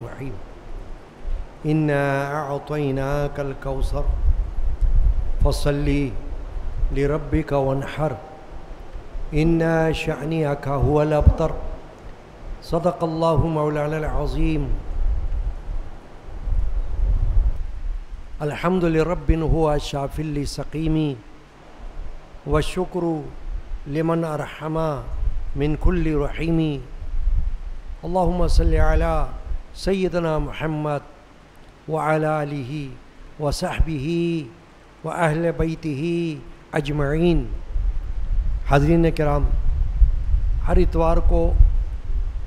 الرحيم إنا أعطيناك الكوثر فصل لربك وانحر إن شأنك هو الأبتر صدق الله مولانا العظيم الحمد لرب هو الشافي لسقيم والشكر لمن أرحم من كل رحيم اللهم صل على سیدنا محمد وعلى آلہ وصحبہ وأہل بیتہ اجمعین۔ حاضرین کرام، ہر اتوار کو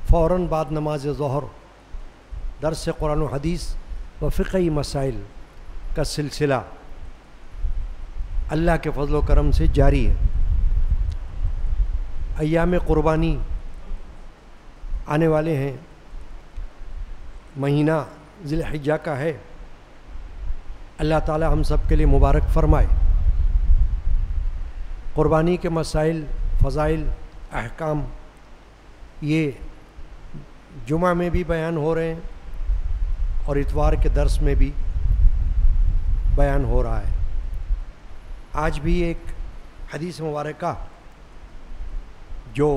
فوراً بعد نماز ظہر درس قرآن و حدیث و فقہی مسائل کا سلسلہ اللہ کے فضل و کرم سے جاری ہے۔ ایام قربانی آنے والے ہیں، مہینہ ذی الحجہ کا ہے۔ اللہ تعالی ہم سب کے لیے مبارک فرمائے۔ قربانی کے مسائل، فضائل، احکام یہ جمعہ میں بھی بیان ہو رہے ہیں اور اتوار کے درس میں بھی بیان ہو رہا ہے۔ آج بھی ایک حدیث مبارکہ جو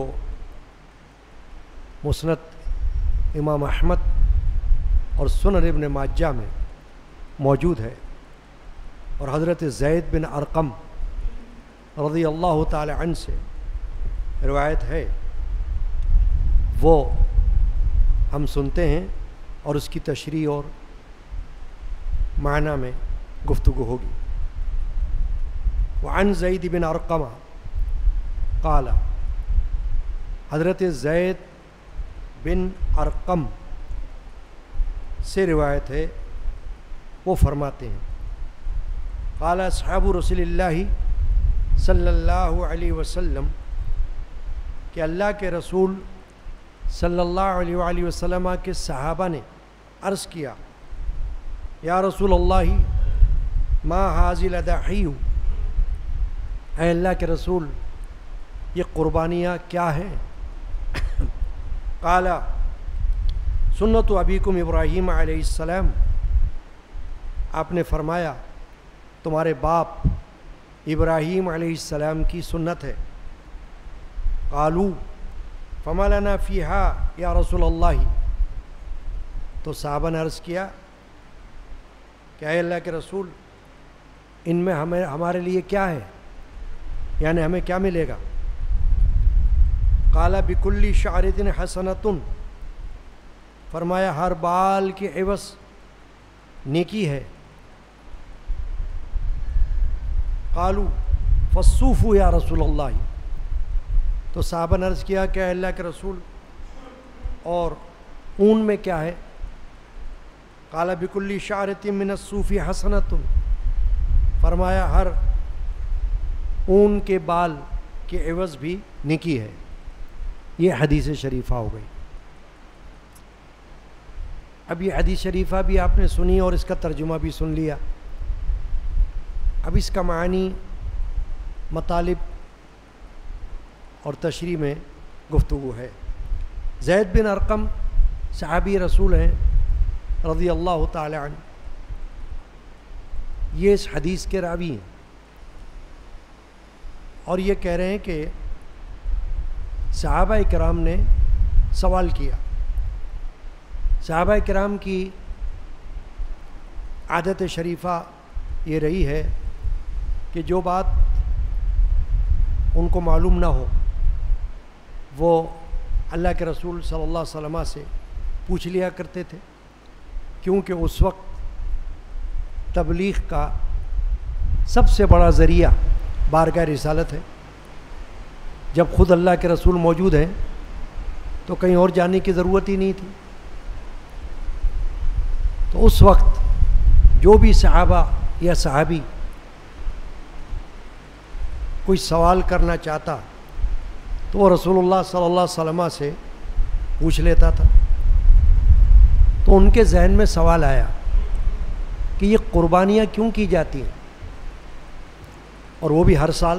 مسند امام احمد اور سنن ابن ماجہ میں موجود ہے، اور حضرت زید بن ارقم رضی اللہ تعالی عنہ سے روایت ہے، وہ ہم سنتے ہیں اور اس کی تشریح اور معنی میں گفتگو ہوگی۔ وعن زید بن ارقم قال، حضرت زید بن ارقم سے روایت ہے، وہ فرماتے ہیں، قال اصحاب رسول اللہ صلی اللہ علیہ وسلم، کہ اللہ کے رسول صلی اللہ علیہ وآلہ وسلم کے صحابہ نے عرض کیا، یا رسول اللہ ما ھذی الاضاحی، اے اللہ کے رسول یہ قربانیاں کیا ہیں؟ قال سنت ابیکم ابراہیم علیہ السلام، آپ نے فرمایا تمہارے باپ ابراہیم علیہ السلام کی سنت ہے۔ قالوا فما لنا فیہا یا رسول اللہ، تو صحابہ نے عرض کیا کہ اے اللہ کے رسول ان میں ہمارے لیے کیا ہے، یعنی ہمیں کیا ملے گا؟ قال بکل شعرۃ حسنۃ، فرمایا ہر بال کے عوض نیکی ہے۔ قالوا فالصوف یا رسول اللہ، تو صحابہ نے عرض کیا کہ اے اللہ کے رسول اور اون میں کیا ہے؟ قال بکل شعرۃ من الصوف حسنۃ، فرمایا ہر اون کے بال کے عوض بھی نیکی ہے۔ یہ حدیث شریفہ ہو گئی۔ اب یہ حدیث شریفہ بھی آپ نے سنی اور اس کا ترجمہ بھی سن لیا، اب اس کا معنی، مطالب اور تشریح میں گفتگو ہے۔ زید بن ارقم صحابی رسول ہیں رضی اللہ تعالی عنہ، یہ اس حدیث کے راوی ہیں، اور یہ کہہ رہے ہیں کہ صحابہ کرام نے سوال کیا۔ صحابہ کرام کی عادت شریفہ یہ رہی ہے کہ جو بات ان کو معلوم نہ ہو وہ اللہ کے رسول صلی اللہ علیہ وسلم سے پوچھ لیا کرتے تھے، کیونکہ اس وقت تبلیغ کا سب سے بڑا ذریعہ بارگاہ رسالت ہے۔ جب خود اللہ کے رسول موجود ہیں تو کہیں اور جانے کی ضرورت ہی نہیں تھی، تو اس وقت جو بھی صحابہ یا صحابی کوئی سوال کرنا چاہتا تو وہ رسول اللہ صلی اللہ علیہ وسلم سے پوچھ لیتا تھا۔ تو ان کے ذہن میں سوال آیا کہ یہ قربانیاں کیوں کی جاتی ہیں، اور وہ بھی ہر سال؟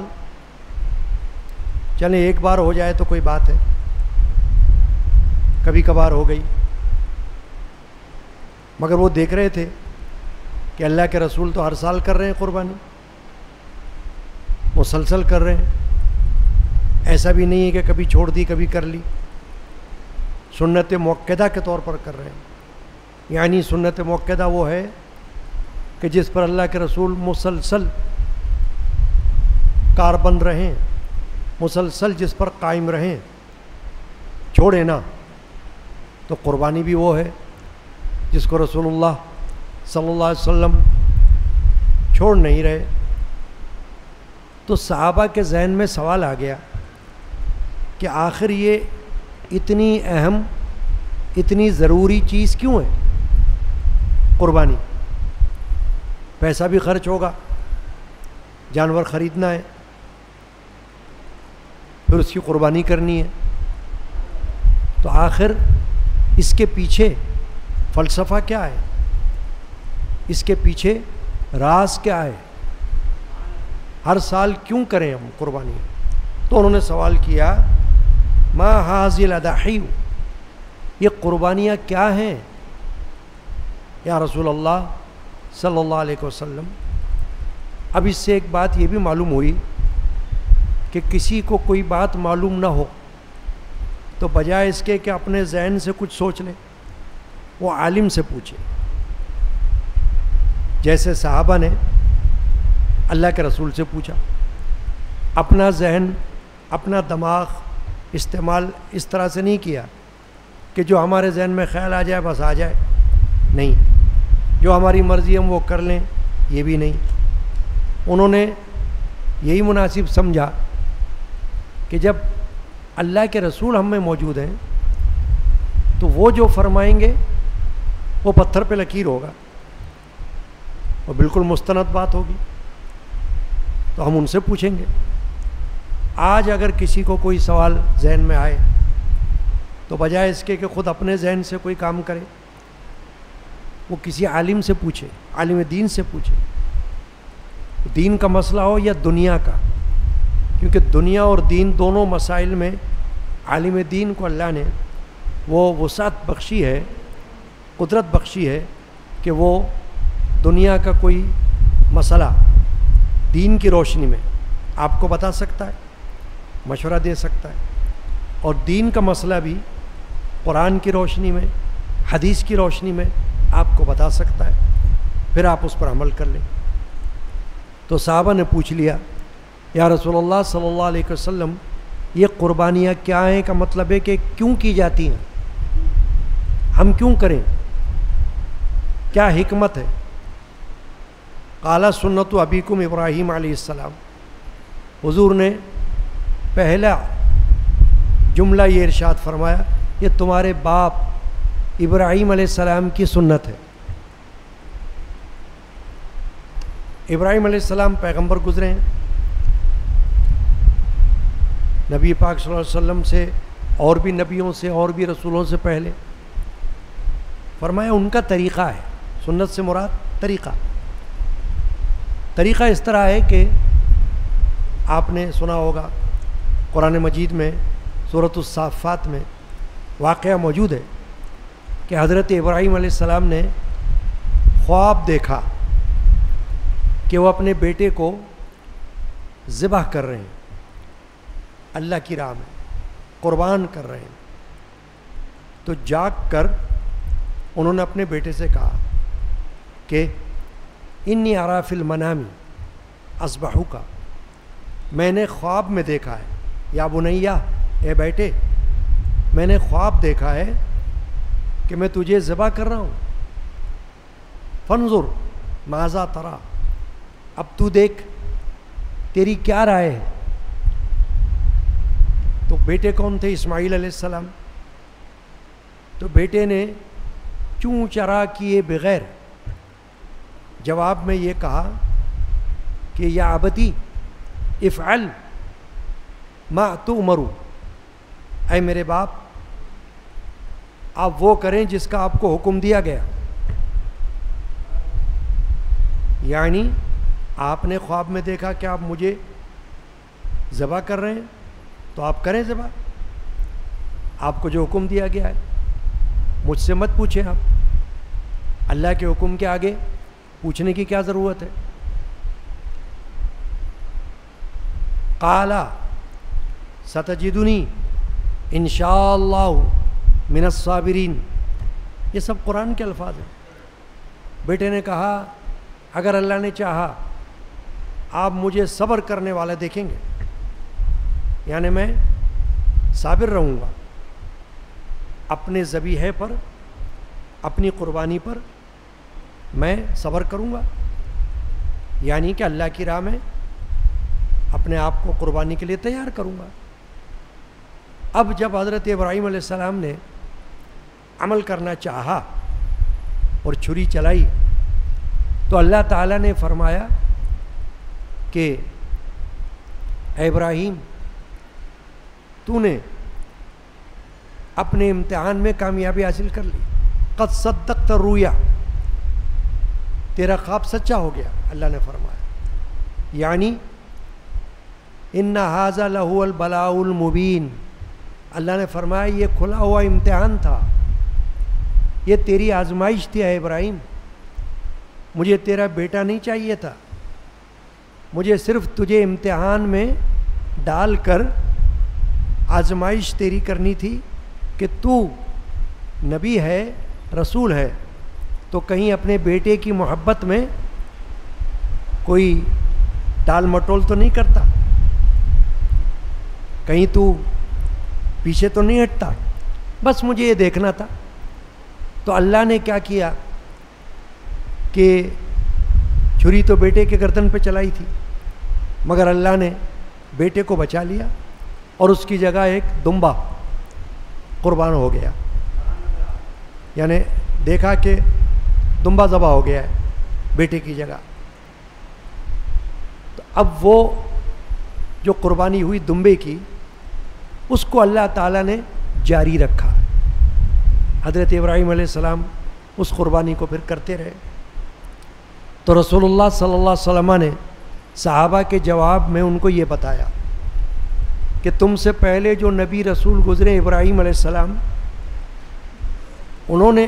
چلیں ایک بار ہو جائے تو کوئی بات ہے، کبھی کبھار ہو گئی، مگر وہ دیکھ رہے تھے کہ اللہ کے رسول تو ہر سال کر رہے ہیں قربانی، مسلسل کر رہے ہیں، ایسا بھی نہیں ہے کہ کبھی چھوڑ دی کبھی کر لی، سنت مؤکدہ کے طور پر کر رہے ہیں۔ یعنی سنت مؤکدہ وہ ہے کہ جس پر اللہ کے رسول مسلسل کاربند رہیں، مسلسل جس پر قائم رہیں، چھوڑے نا۔ تو قربانی بھی وہ ہے جس کو رسول اللہ صلی اللہ علیہ وسلم چھوڑ نہیں رہے۔ تو صحابہ کے ذہن میں سوال آ گیا کہ آخر یہ اتنی اہم، اتنی ضروری چیز کیوں ہے قربانی؟ پیسہ بھی خرچ ہوگا، جانور خریدنا ہے، پھر اس کی قربانی کرنی ہے، تو آخر اس کے پیچھے فلسفہ کیا ہے، اس کے پیچھے راز کیا ہے، ہر سال کیوں کریں ہم قربانی؟ تو انہوں نے سوال کیا ما هذه الاضاحی، یہ قربانیاں کیا ہیں یا رسول اللہ صلی اللہ علیہ وسلم؟ اب اس سے ایک بات یہ بھی معلوم ہوئی کہ کسی کو کوئی بات معلوم نہ ہو تو بجائے اس کے کہ اپنے ذہن سے کچھ سوچ لے، وہ عالم سے پوچھے۔ جیسے صحابہ نے اللہ کے رسول سے پوچھا، اپنا ذہن، اپنا دماغ استعمال اس طرح سے نہیں کیا کہ جو ہمارے ذہن میں خیال آ جائے بس آ جائے، نہیں، جو ہماری مرضی ہم وہ کر لیں، یہ بھی نہیں۔ انہوں نے یہی مناسب سمجھا کہ جب اللہ کے رسول ہم میں موجود ہیں تو وہ جو فرمائیں گے وہ پتھر پہ لکیر ہوگا، وہ بالکل مستند بات ہوگی، تو ہم ان سے پوچھیں گے۔ آج اگر کسی کو کوئی سوال ذہن میں آئے تو بجائے اس کے کہ خود اپنے ذہن سے کوئی کام کرے، وہ کسی عالم سے پوچھے، عالم دین سے پوچھے، دین کا مسئلہ ہو یا دنیا کا، کیونکہ دنیا اور دین دونوں مسائل میں عالم دین کو اللہ نے وہ وسعت بخشی ہے، قدرت بخشی ہے کہ وہ دنیا کا کوئی مسئلہ دین کی روشنی میں آپ کو بتا سکتا ہے، مشورہ دے سکتا ہے، اور دین کا مسئلہ بھی قرآن کی روشنی میں، حدیث کی روشنی میں آپ کو بتا سکتا ہے، پھر آپ اس پر عمل کر لیں۔ تو صحابہ نے پوچھ لیا یا رسول اللہ صلی اللہ علیہ وسلم یہ قربانیاں کیا ہیں، کا مطلب ہے کہ کیوں کی جاتی ہیں، ہم کیوں کریں، کیا حکمت ہے؟ قال سنت ابیکم ابراہیم علیہ السلام، حضور نے پہلا جملہ یہ ارشاد فرمایا یہ تمہارے باپ ابراہیم علیہ السلام کی سنت ہے۔ ابراہیم علیہ السلام پیغمبر گزرے ہیں، نبی پاک صلی اللہ علیہ وسلم سے اور بھی نبیوں سے اور بھی رسولوں سے پہلے، فرمایا ان کا طریقہ ہے، سنت سے مراد طریقہ۔ طریقہ اس طرح ہے کہ آپ نے سنا ہوگا قرآن مجید میں سورۃ الصافات میں واقعہ موجود ہے کہ حضرت ابراہیم علیہ السلام نے خواب دیکھا کہ وہ اپنے بیٹے کو ذبح کر رہے ہیں، اللہ کی راہ میں قربان کر رہے ہیں۔ تو جاگ کر انہوں نے اپنے بیٹے سے کہا کہ انی ارا فی المنام اذبحک، میں نے خواب میں دیکھا ہے، یا بنیا، اے بیٹے میں نے خواب دیکھا ہے کہ میں تجھے ذبح کر رہا ہوں، فانظر ماذا ترى، اب تو دیکھ تیری کیا رائے ہے۔ تو بیٹے کون تھے؟ اسماعیل علیہ السلام۔ تو بیٹے نے چوں چرا کیے بغیر جواب میں یہ کہا کہ یا ابتی افعل ما تؤمر، اے میرے باپ آپ وہ کریں جس کا آپ کو حکم دیا گیا۔ یعنی آپ نے خواب میں دیکھا کہ آپ مجھے ذبح کر رہے ہیں تو آپ کریں ذبح، آپ کو جو حکم دیا گیا ہے، مجھ سے مت پوچھیں آپ۔ اللہ کے حکم کے آگے پوچھنے کی کیا ضرورت ہے؟ قال ستجدنی انشاءاللہ من الصابرین، یہ سب قرآن کے الفاظ ہیں۔ بیٹے نے کہا اگر اللہ نے چاہا آپ مجھے صبر کرنے والا دیکھیں گے، یعنی میں صابر رہوں گا اپنے ذبیحے پر، اپنی قربانی پر میں صبر کروں گا، یعنی کہ اللہ کی راہ میں اپنے آپ کو قربانی کے لیے تیار کروں گا۔ اب جب حضرت ابراہیم علیہ السلام نے عمل کرنا چاہا اور چھری چلائی تو اللہ تعالیٰ نے فرمایا کہ اے ابراہیم تو نے اپنے امتحان میں کامیابی حاصل کر لی، قد صدقت الرؤیا، تیرا خواب سچا ہو گیا، اللہ نے فرمایا، یعنی ان ھذا لہو البلاء المبین، اللہ نے فرمایا یہ کھلا ہوا امتحان تھا، یہ تیری آزمائش تھی اے ابراہیم، مجھے تیرا بیٹا نہیں چاہیے تھا، مجھے صرف تجھے امتحان میں ڈال کر آزمائش تیری کرنی تھی کہ تو نبی ہے، رسول ہے، تو کہیں اپنے بیٹے کی محبت میں کوئی ٹال مٹول تو نہیں کرتا، کہیں تو پیچھے تو نہیں ہٹتا، بس مجھے یہ دیکھنا تھا۔ تو اللہ نے کیا کیا کہ چھری تو بیٹے کے گردن پہ چلائی تھی، مگر اللہ نے بیٹے کو بچا لیا اور اس کی جگہ ایک دمبا قربان ہو گیا، یعنی دیکھا کہ دمبا ذبح ہو گیا ہے بیٹے کی جگہ۔ تو اب وہ جو قربانی ہوئی دمبے کی، اس کو اللہ تعالیٰ نے جاری رکھا، حضرت ابراہیم علیہ السلام اس قربانی کو پھر کرتے رہے۔ تو رسول اللہ صلی اللہ علیہ وسلم نے صحابہ کے جواب میں ان کو یہ بتایا کہ تم سے پہلے جو نبی رسول گزرے ابراہیم علیہ السلام، انہوں نے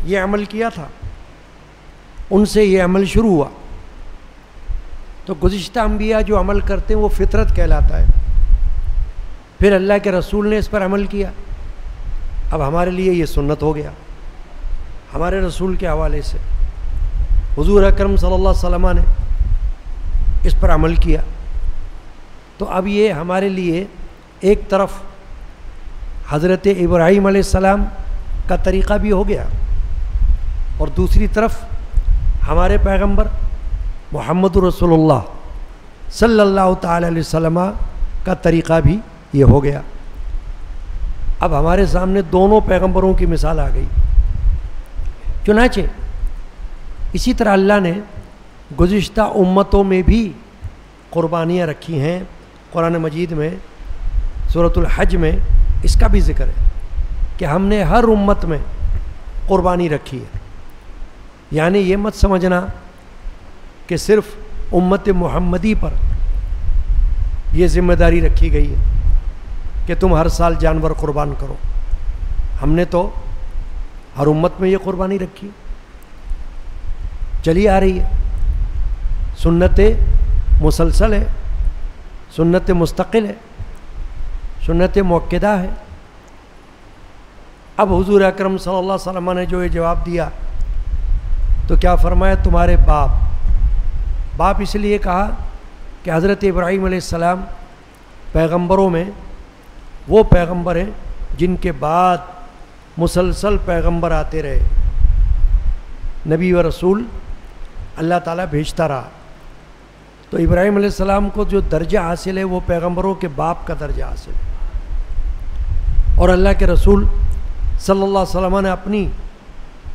یہ عمل کیا تھا، ان سے یہ عمل شروع ہوا، تو گزشتہ انبیاء جو عمل کرتے ہیں وہ فطرت کہلاتا ہے، پھر اللہ کے رسول نے اس پر عمل کیا، اب ہمارے لیے یہ سنت ہو گیا، ہمارے رسول کے حوالے سے حضور اکرم صلی اللہ علیہ وسلم نے اس پر عمل کیا، تو اب یہ ہمارے لیے ایک طرف حضرت ابراہیم علیہ السلام کا طریقہ بھی ہو گیا، اور دوسری طرف ہمارے پیغمبر محمد رسول اللہ صلی اللہ تعالی علیہ وسلم کا طریقہ بھی یہ ہو گیا۔ اب ہمارے سامنے دونوں پیغمبروں کی مثال آ گئی۔ چنانچہ اسی طرح اللہ نے گزشتہ امتوں میں بھی قربانیاں رکھی ہیں، قرآن مجید میں سورۃ الحج میں اس کا بھی ذکر ہے کہ ہم نے ہر امت میں قربانی رکھی ہے، یعنی یہ مت سمجھنا کہ صرف امت محمدی پر یہ ذمہ داری رکھی گئی ہے کہ تم ہر سال جانور قربان کرو، ہم نے تو ہر امت میں یہ قربانی رکھی چلی آ رہی ہے، سنت مسلسل ہے، سنت مستقل ہے، سنت مؤکدہ ہے۔ اب حضور اکرم صلی اللہ علیہ وسلم نے جو یہ جواب دیا تو کیا فرمایا، تمہارے باپ اس لیے کہا کہ حضرت ابراہیم علیہ السلام پیغمبروں میں وہ پیغمبر ہیں جن کے بعد مسلسل پیغمبر آتے رہے، نبی و رسول اللہ تعالیٰ بھیجتا رہا، تو ابراہیم علیہ السلام کو جو درجہ حاصل ہے وہ پیغمبروں کے باپ کا درجہ حاصل ہے، اور اللہ کے رسول صلی اللہ علیہ وسلم نے اپنی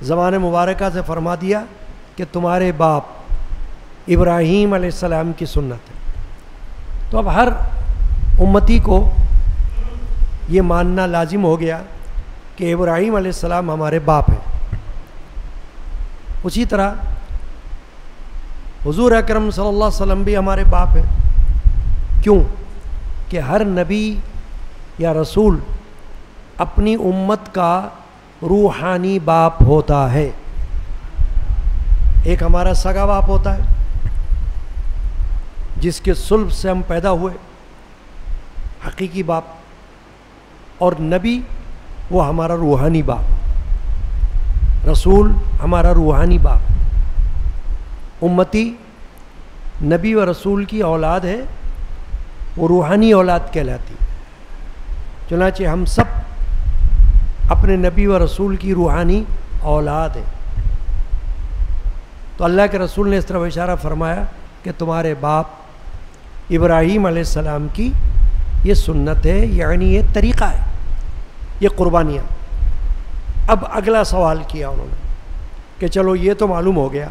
زبان مبارکہ سے فرما دیا کہ تمہارے باپ ابراہیم علیہ السلام کی سنت ہے۔ تو اب ہر امتی کو یہ ماننا لازم ہو گیا کہ ابراہیم علیہ السلام ہمارے باپ ہیں۔ اسی طرح حضور اکرم صلی اللہ علیہ وسلم بھی ہمارے باپ ہیں، کیوں کہ ہر نبی یا رسول اپنی امت کا روحانی باپ ہوتا ہے، ایک ہمارا سگا باپ ہوتا ہے جس کے صلب سے ہم پیدا ہوئے، حقیقی باپ، اور نبی وہ ہمارا روحانی باپ، رسول ہمارا روحانی باپ۔ امتی نبی و رسول کی اولاد ہے، وہ روحانی اولاد کہلاتی۔ چنانچہ ہم سب اپنے نبی و رسول کی روحانی اولاد ہیں۔ تو اللہ کے رسول نے اس طرف اشارہ فرمایا کہ تمہارے باپ ابراہیم علیہ السلام کی یہ سنت ہے، یعنی یہ طریقہ ہے، یہ قربانیاں۔ اب اگلا سوال کیا انہوں نے کہ چلو یہ تو معلوم ہو گیا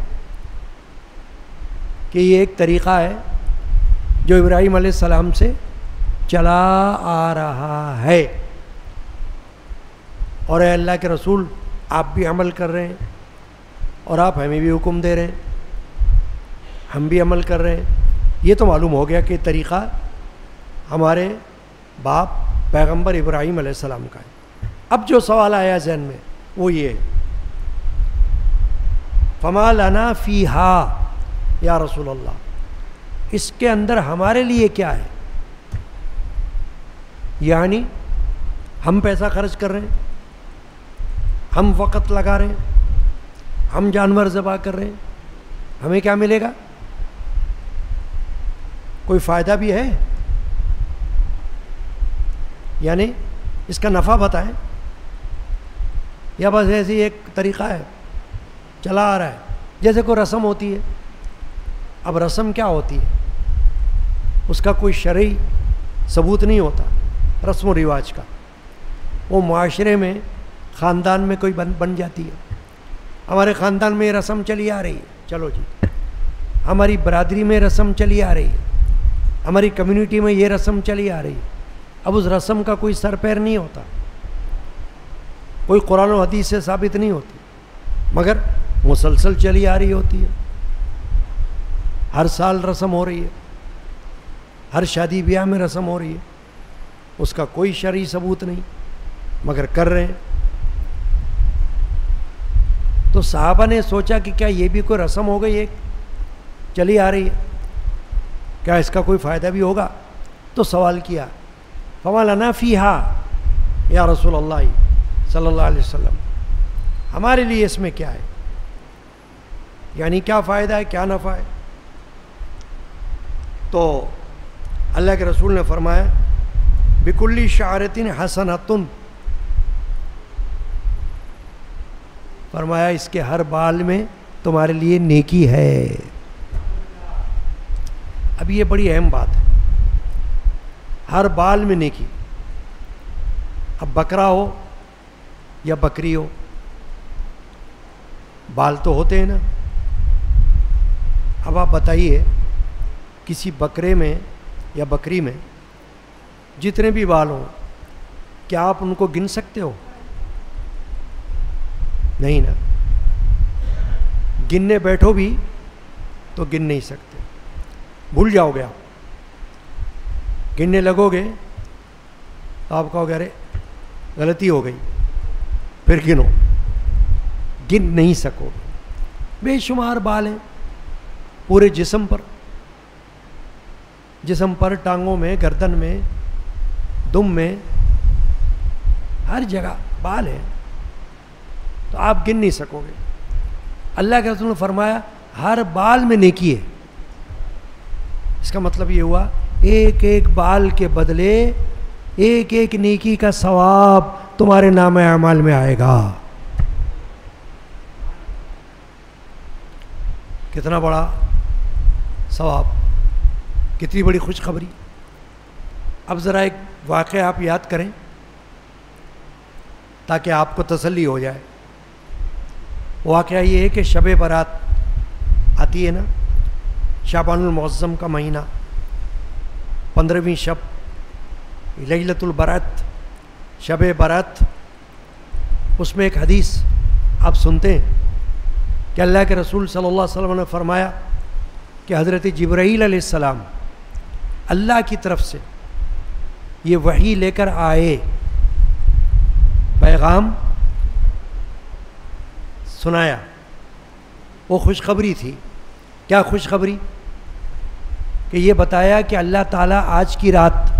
کہ یہ ایک طریقہ ہے جو ابراہیم علیہ السلام سے چلا آ رہا ہے، اور اے اللہ کے رسول آپ بھی عمل کر رہے ہیں اور آپ ہمیں بھی حکم دے رہے ہیں، ہم بھی عمل کر رہے ہیں۔ یہ تو معلوم ہو گیا کہ طریقہ ہمارے باپ پیغمبر ابراہیم علیہ السلام کا ہے۔ اب جو سوال آیا ذہن میں وہ یہ ہے، فما لنا فیہا یا رسول اللہ، اس کے اندر ہمارے لیے کیا ہے؟ یعنی ہم پیسہ خرچ کر رہے ہیں، ہم وقت لگا رہے ہیں، ہم جانور ذبح کر رہے ہیں، ہمیں کیا ملے گا؟ کوئی فائدہ بھی ہے؟ یعنی اس کا نفع بتائیں، یا بس ایسی ایک طریقہ ہے چلا آ رہا ہے، جیسے کوئی رسم ہوتی ہے۔ اب رسم کیا ہوتی ہے؟ اس کا کوئی شرعی ثبوت نہیں ہوتا، رسم و رواج کا، وہ معاشرے میں خاندان میں کوئی بن جاتی ہے۔ ہمارے خاندان میں یہ رسم چلی آ رہی ہے، چلو جی، ہماری برادری میں رسم چلی آ رہی ہے، ہماری کمیونٹی میں یہ رسم چلی آ رہی ہے۔ اب اس رسم کا کوئی سر پیر نہیں ہوتا، کوئی قرآن و حدیث سے ثابت نہیں ہوتی، مگر مسلسل چلی آ رہی ہوتی ہے، ہر سال رسم ہو رہی ہے، ہر شادی بیاہ میں رسم ہو رہی ہے، اس کا کوئی شرعی ثبوت نہیں، مگر کر رہے ہیں۔ تو صحابہ نے سوچا کہ کیا یہ بھی کوئی رسم ہو گئی، ایک چلی آ رہی ہے، کیا اس کا کوئی فائدہ بھی ہوگا؟ تو سوال کیا، فما لنا فیہا یا رسول اللہ صلی اللہ علیہ وسلم، ہمارے لیے اس میں کیا ہے؟ یعنی کیا فائدہ ہے، کیا نفع ہے؟ تو اللہ کے رسول نے فرمایا بکل شعرۃ حسنۃ، فرمایا اس کے ہر بال میں تمہارے لیے نیکی ہے۔ اب یہ بڑی اہم بات ہے، ہر بال میں نیکی۔ اب بکرا ہو یا بکری ہو، بال تو ہوتے ہیں نا۔ اب آپ بتائیے کسی بکرے میں یا بکری میں جتنے بھی بال ہوں، کیا آپ ان کو گن سکتے ہو؟ نہیں نا، گننے بیٹھو بھی تو گن نہیں سکتے، بھول جاؤ گے آپ۔ گننے لگو گے تو آپ کہو گے ارے غلطی ہو گئی، پھر گنو، گن نہیں سکو گے۔ بے شمار بال ہیں پورے جسم پر، ٹانگوں میں، گردن میں، دم میں، ہر جگہ بال ہیں، تو آپ گن نہیں سکو گے۔ اللہ کے رسول نے فرمایا ہر بال میں نیکی ہے۔ اس کا مطلب یہ ہوا ایک ایک بال کے بدلے ایک ایک نیکی کا ثواب تمہارے نام اعمال میں آئے گا۔ کتنا بڑا ثواب، کتنی بڑی خوشخبری۔ اب ذرا ایک واقعہ آپ یاد کریں تاکہ آپ کو تسلی ہو جائے۔ واقعہ یہ ہے کہ شب برات آتی ہے نا، شعبان المعظم کا مہینہ، 15ویں شب، لیلۃ البرات، شب برات۔ اس میں ایک حدیث آپ سنتے ہیں کہ اللہ کے رسول صلی اللہ علیہ وسلم نے فرمایا کہ حضرت جبرائیل علیہ السلام اللہ کی طرف سے یہ وحی لے کر آئے، پیغام سنایا وہ خوشخبری تھی. کیا خوشخبری؟ کہ یہ بتایا کہ اللہ تعالیٰ آج کی رات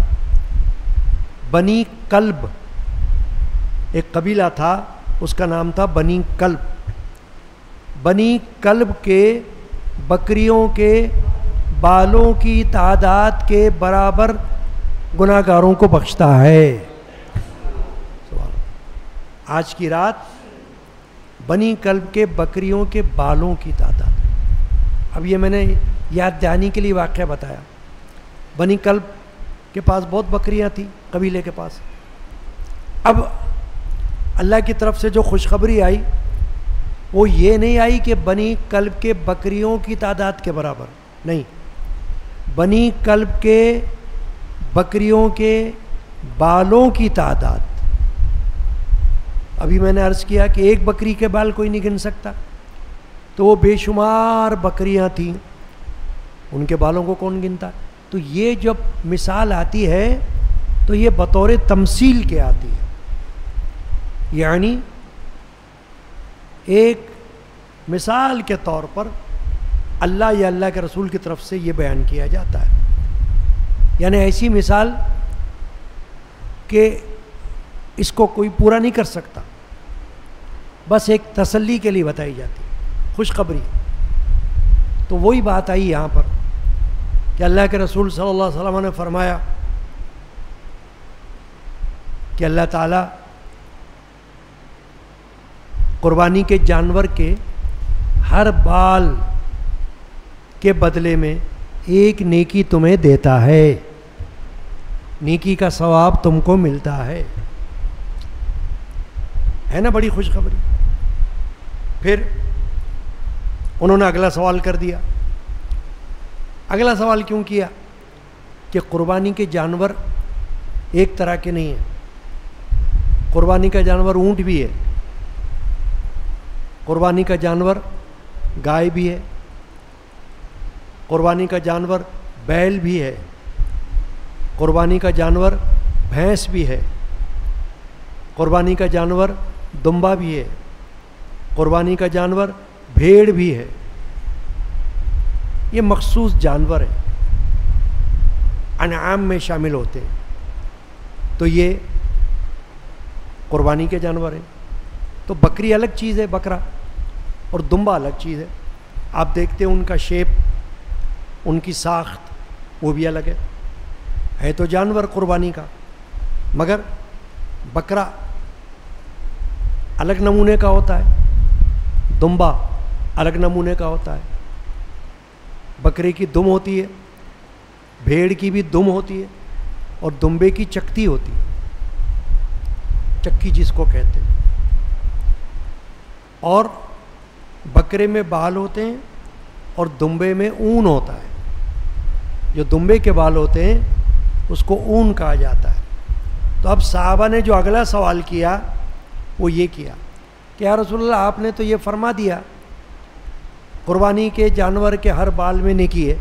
بنی کلب، ایک قبیلہ تھا اس کا نام تھا بنی کلب، بنی کلب کے بکریوں کے بالوں کی تعداد کے برابر گناہ گاروں کو بخشتا ہے. آج کی رات بنی کلب کے بکریوں کے بالوں کی تعداد. اب یہ میں نے یاد دہانی کے لیے واقعہ بتایا. بنی کلب کے پاس بہت بکریاں تھیں قبیلے کے پاس. اب اللہ کی طرف سے جو خوشخبری آئی وہ یہ نہیں آئی کہ بنی کلب کے بکریوں کی تعداد کے برابر نہیں، بنی کلب کے بکریوں کے بالوں کی تعداد. ابھی میں نے عرض کیا کہ ایک بکری کے بال کوئی نہیں گن سکتا، تو وہ بے شمار بکریاں تھیں، ان کے بالوں کو کون گنتا؟ تو یہ جب مثال آتی ہے تو یہ بطور تمثیل کے آتی ہے، یعنی ایک مثال کے طور پر اللہ یا اللہ کے رسول کی طرف سے یہ بیان کیا جاتا ہے. یعنی ایسی مثال کہ اس کو کوئی پورا نہیں کر سکتا، بس ایک تسلی کے لیے بتائی جاتی ہے، خوشخبری. تو وہی بات آئی یہاں پر کہ اللہ کے رسول صلی اللہ علیہ وسلم نے فرمایا کہ اللہ تعالیٰ قربانی کے جانور کے ہر بال کے بدلے میں ایک نیکی تمہیں دیتا ہے، نیکی کا ثواب تم کو ملتا ہے نا بڑی خوشخبری. پھر انہوں نے اگلا سوال کر دیا. اگلا سوال کیوں کیا؟ کہ قربانی کے جانور ایک طرح کے نہیں ہیں. قربانی کا جانور اونٹ بھی ہے، قربانی کا جانور گائے بھی ہے، قربانی کا جانور بیل بھی ہے، قربانی کا جانور بھینس بھی ہے، قربانی کا جانور دمبا بھی ہے، قربانی کا جانور بھیڑ بھی ہے. یہ مخصوص جانور ہیں، انعام میں شامل ہوتے ہیں. تو یہ قربانی کے جانور ہیں. تو بکری الگ چیز ہے، بکرا، اور دمبا الگ چیز ہے. آپ دیکھتے ہیں ان کا شیپ، ان کی ساخت وہ بھی الگ ہے تو جانور قربانی کا، مگر بکرا الگ نمونے کا ہوتا ہے، دمبا الگ نمونے کا ہوتا ہے. بکرے کی دم ہوتی ہے، بھیڑ کی بھی دم ہوتی ہے، اور دمبے کی چکتی ہوتی ہے، چکی جس کو کہتے ہیں. اور بکرے میں بال ہوتے ہیں اور دمبے میں اون ہوتا ہے. جو دمبے کے بال ہوتے ہیں اس کو اون کہا جاتا ہے. تو اب صحابہ نے جو اگلا سوال کیا وہ یہ کیا کہ یا رسول اللہ آپ نے تو یہ فرما دیا قربانی کے جانور کے ہر بال میں نیکی ہے،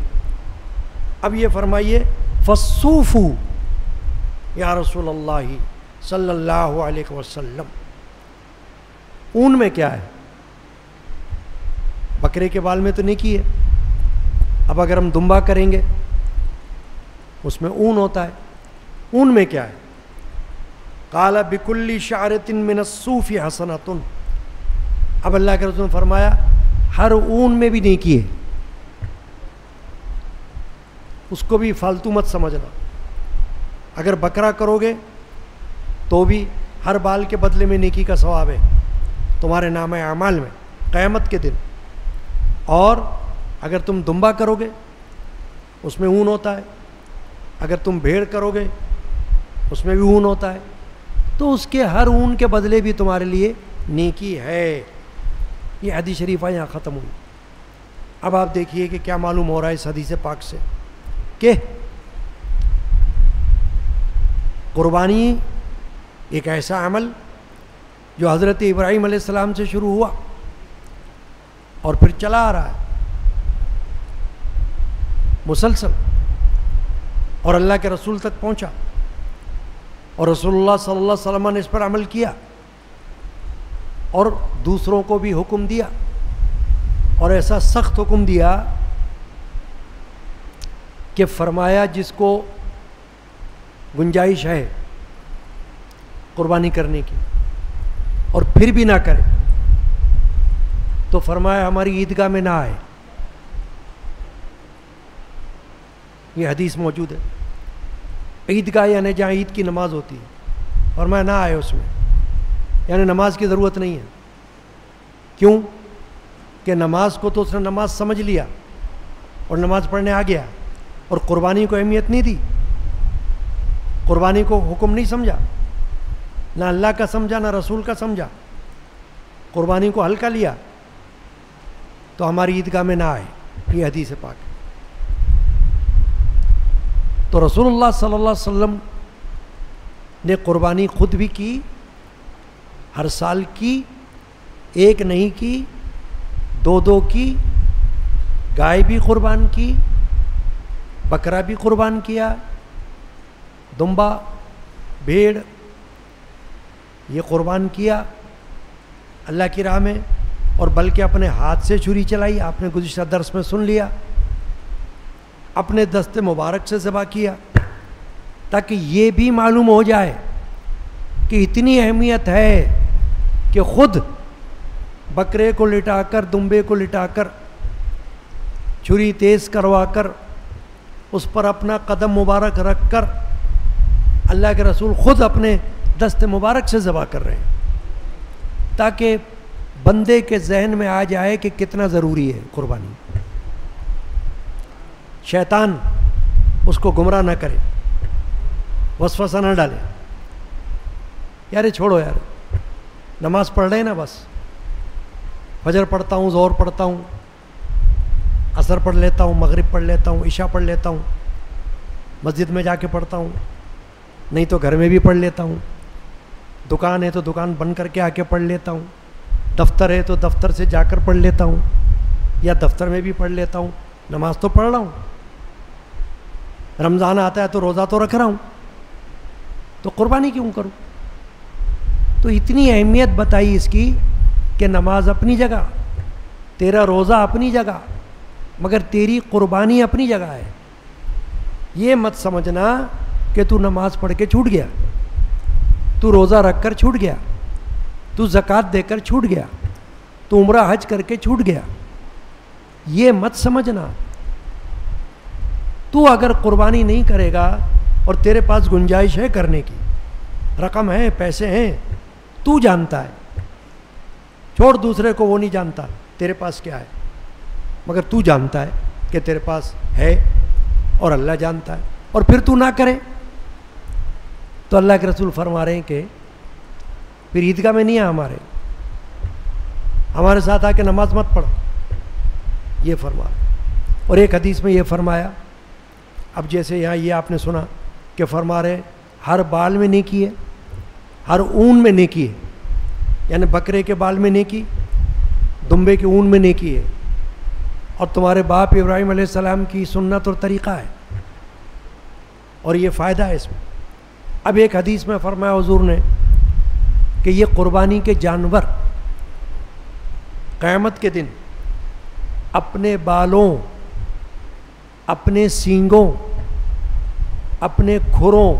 اب یہ فرمائیے فصوفو یا رسول اللہ صلی اللہ علیہ وسلم، اون میں کیا ہے؟ بکرے کے بال میں تو نیکی ہے. اب اگر ہم دمبا کریں گے اس میں اون ہوتا ہے، اون میں کیا ہے؟ قال بکل شعرۃ من الصوف حسنۃ. اب اللہ کے رسول نے فرمایا ہر اون میں بھی نیکی ہے، اس کو بھی فالتو مت سمجھنا. اگر بکرا کرو گے تو بھی ہر بال کے بدلے میں نیکی کا ثواب ہے تمہارے نامہ اعمال میں قیامت کے دن. اور اگر تم دمبا کرو گے اس میں اون ہوتا ہے، اگر تم بھیڑ کرو گے اس میں بھی اون ہوتا ہے. تو اس کے ہر اون کے بدلے بھی تمہارے لیے نیکی ہے. یہ حدیث شریفہ یہاں ختم ہوئی. اب آپ دیکھیے کہ کیا معلوم ہو رہا ہے اس حدیث پاک سے کہ قربانی ایک ایسا عمل جو حضرت ابراہیم علیہ السلام سے شروع ہوا اور پھر چلا آ رہا ہے مسلسل، اور اللہ کے رسول تک پہنچا، اور رسول اللہ صلی اللہ علیہ وسلم نے اس پر عمل کیا اور دوسروں کو بھی حکم دیا اور ایسا سخت حکم دیا کہ فرمایا جس کو گنجائش ہے قربانی کرنے کی اور پھر بھی نہ کرے تو فرمایا ہماری عیدگاہ میں نہ آئے. یہ حدیث موجود ہے. عیدگاہ یعنی جہاں عید کی نماز ہوتی ہے، فرمایا نہ آئے اس میں، یعنی نماز کی ضرورت نہیں ہے. کیوں کہ نماز کو تو اس نے نماز سمجھ لیا اور نماز پڑھنے آ گیا، اور قربانی کو اہمیت نہیں دی، قربانی کو حکم نہیں سمجھا، نہ اللہ کا سمجھا نہ رسول کا سمجھا، قربانی کو ہلکا لیا، تو ہماری عیدگاہ میں نہ آئے. یہ حدیث پاک. تو رسول اللہ صلی اللہ علیہ وسلم نے قربانی خود بھی کی، ہر سال کی، ایک نہیں کی، دو کی، گائے بھی قربان کی، بکرا بھی قربان کیا، دمبا، بھیڑ، یہ قربان کیا اللہ کی راہ میں، اور بلکہ اپنے ہاتھ سے چھری چلائی. آپ نے گزشتہ درس میں سن لیا، اپنے دست مبارک سے ذبح کیا، تاکہ یہ بھی معلوم ہو جائے کہ اتنی اہمیت ہے کہ خود بکرے کو لٹا کر، دمبے کو لٹا کر، چھری تیز کروا کر، اس پر اپنا قدم مبارک رکھ کر اللہ کے رسول خود اپنے دست مبارک سے ذبح کر رہے ہیں، تاکہ بندے کے ذہن میں آ جائے کہ کتنا ضروری ہے قربانی. شیطان اس کو گمراہ نہ کرے، وسوسہ نہ ڈالے. یار چھوڑو یار، نماز پڑھ رہے ہیں نا، بس فجر پڑھتا ہوں، ظہر پڑھتا ہوں، عصر پڑھ لیتا ہوں، مغرب پڑھ لیتا ہوں، عشاء پڑھ لیتا ہوں، مسجد میں جا کے پڑھتا ہوں، نہیں تو گھر میں بھی پڑھ لیتا ہوں، دکان ہے تو دکان بند کر کے آ کے پڑھ لیتا ہوں، دفتر ہے تو دفتر سے جا کر پڑھ لیتا ہوں، یا دفتر میں بھی پڑھ لیتا ہوں. نماز تو پڑھ رہا ہوں، رمضان آتا ہے تو روزہ تو رکھ رہا ہوں، تو قربانی کیوں کروں؟ تو اتنی اہمیت بتائی اس کی کہ نماز اپنی جگہ، تیرا روزہ اپنی جگہ، مگر تیری قربانی اپنی جگہ ہے. یہ مت سمجھنا کہ تو نماز پڑھ کے چھوٹ گیا، تو روزہ رکھ کر چھوٹ گیا، تو زکوٰۃ دے کر چھوٹ گیا، تو عمرہ حج کر کے چھوٹ گیا. یہ مت سمجھنا. تو اگر قربانی نہیں کرے گا اور تیرے پاس گنجائش ہے کرنے کی، رقم ہے، پیسے ہیں، تو جانتا ہے، چھوڑ دوسرے کو، وہ نہیں جانتا تیرے پاس کیا ہے، مگر تو جانتا ہے کہ تیرے پاس ہے، اور اللہ جانتا ہے. اور پھر تو نہ کرے تو اللہ کے رسول فرما رہے ہیں کہ پھر عیدگاہ میں نہیں ہے، ہمارے ساتھ آ کے نماز مت پڑھ. یہ فرما. اور ایک حدیث میں یہ فرمایا، اب جیسے یہاں یہ آپ نے سنا کہ فرما رہے ہر بال میں نیکی ہے، ہر اون میں نیکی ہے، یعنی بکرے کے بال میں نیکی، دمبے کے اون میں نیکی ہے، اور تمہارے باپ ابراہیم علیہ السلام کی سنت اور طریقہ ہے، اور یہ فائدہ ہے اس میں. اب ایک حدیث میں فرمایا حضور نے کہ یہ قربانی کے جانور قیامت کے دن اپنے بالوں، اپنے سینگوں، اپنے کھروں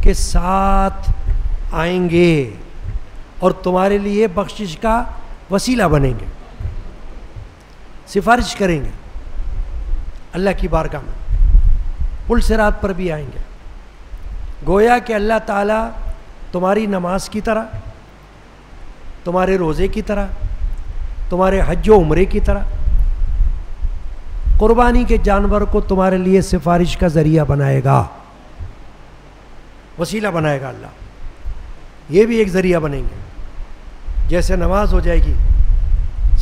کے ساتھ آئیں گے اور تمہارے لیے بخشش کا وسیلہ بنیں گے، سفارش کریں گے اللہ کی بارگاہ میں، پل صراط پر بھی آئیں گے. گویا کہ اللہ تعالیٰ تمہاری نماز کی طرح، تمہارے روزے کی طرح، تمہارے حج و عمرے کی طرح قربانی کے جانور کو تمہارے لیے سفارش کا ذریعہ بنائے گا، وسیلہ بنائے گا اللہ. یہ بھی ایک ذریعہ بنیں گے. جیسے نماز ہو جائے گی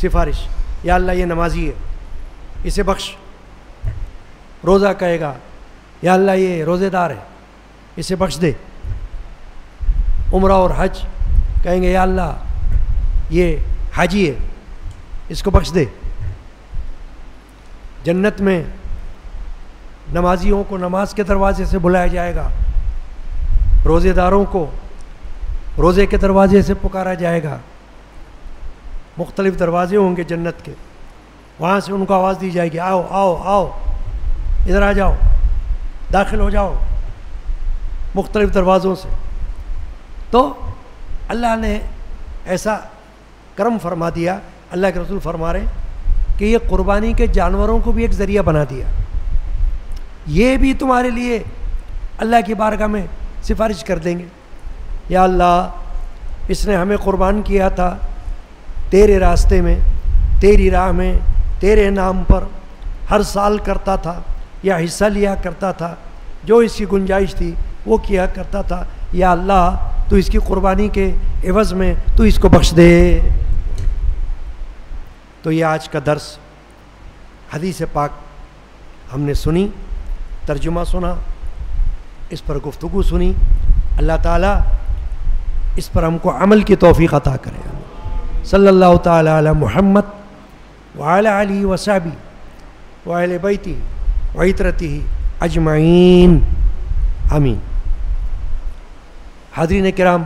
سفارش، یا اللہ یہ نمازی ہے اسے بخش. روزہ کہے گا یا اللہ یہ روزے دار ہے اسے بخش دے. عمرہ اور حج کہیں گے یا اللہ یہ حاجی ہے اس کو بخش دے. جنت میں نمازیوں کو نماز کے دروازے سے بلایا جائے گا، روزے داروں کو روزے کے دروازے سے پکارا جائے گا. مختلف دروازے ہوں گے جنت کے، وہاں سے ان کو آواز دی جائے گی آؤ آؤ آؤ ادھر آ جاؤ، داخل ہو جاؤ مختلف دروازوں سے۔ تو اللہ نے ایسا کرم فرما دیا، اللہ کے رسول فرما رہے کہ یہ قربانی کے جانوروں کو بھی ایک ذریعہ بنا دیا، یہ بھی تمہارے لیے اللہ کی بارگاہ میں سفارش کر دیں گے، یا اللہ اس نے ہمیں قربان کیا تھا تیرے راستے میں، تیری راہ میں، تیرے نام پر، ہر سال کرتا تھا یا حصہ لیا کرتا تھا، جو اس کی گنجائش تھی وہ کیا کرتا تھا، یا اللہ تو اس کی قربانی کے عوض میں تو اس کو بخش دے۔ تو یہ آج کا درس حدیث پاک ہم نے سنی، ترجمہ سنا، اس پر گفتگو سنی، اللہ تعالیٰ اس پر ہم کو عمل کی توفیق عطا کرے۔ صلی اللہ تعالی علی محمد وعلی آلہ وصحبہ وعلی بیتہ وعترتہ اجمعین، آمین۔ حاضرین کرام،